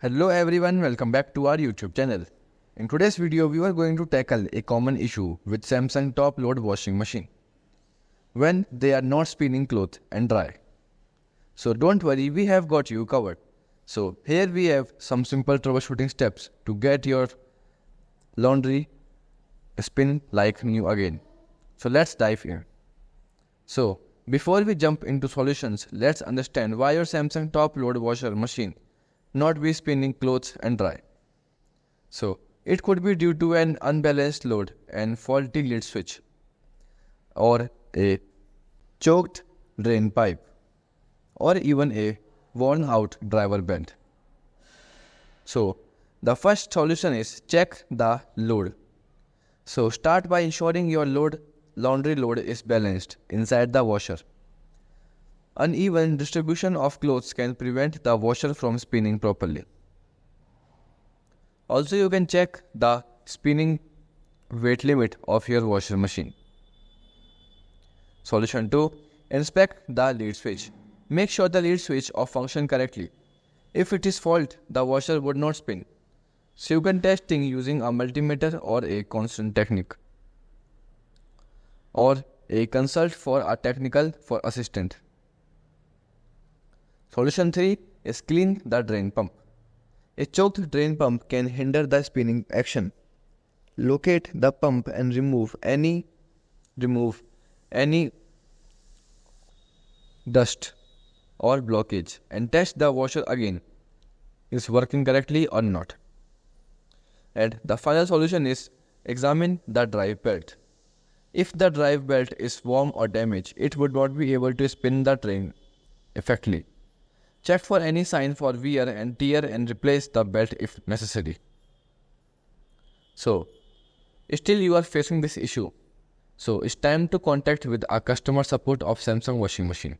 Hello everyone, welcome back to our YouTube channel. In today's video, we are going to tackle a common issue with Samsung top load washing machine when they are not spinning clothes and dry. So don't worry, we have got you covered. So here we have some simple troubleshooting steps to get your laundry spin like new again. So let's dive in. So before we jump into solutions, let's understand why your Samsung top load washer machine not be spinning clothes and dry. So it could be due to an unbalanced load and faulty lid switch, or a choked drain pipe, or even a worn out driver belt. So the first solution is check the load. So start by ensuring your laundry load is balanced inside the washer. Uneven distribution of clothes can prevent the washer from spinning properly. Also, you can check the spinning weight limit of your washer machine. Solution 2. Inspect the lead switch. Make sure the lead switch function correctly. If it is fault, the washer would not spin. So you can testing using a multimeter or a constant technique. Or a consult for a technical assistant. Solution 3 is clean the drain pump. A choked drain pump can hinder the spinning action. Locate the pump and remove any dust or blockage and test the washer again is working correctly or not. And the final solution is examine the drive belt. If the drive belt is worn or damaged, it would not be able to spin the drain effectively. Check for any sign for wear and tear and replace the belt if necessary. So, still you are facing this issue. So, it's time to contact with our customer support of Samsung washing machine.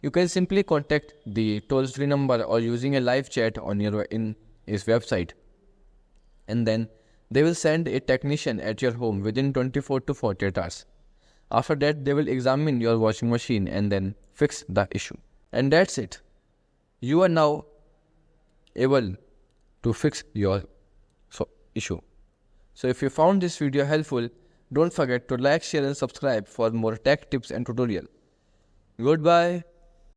You can simply contact the toll-free number or using a live chat on his website. And then they will send a technician at your home within 24 to 48 hours. After that, they will examine your washing machine and then fix the issue. And that's it. You are now able to fix your issue. So if you found this video helpful, don't forget to like, share and subscribe for more tech tips and tutorial. Goodbye.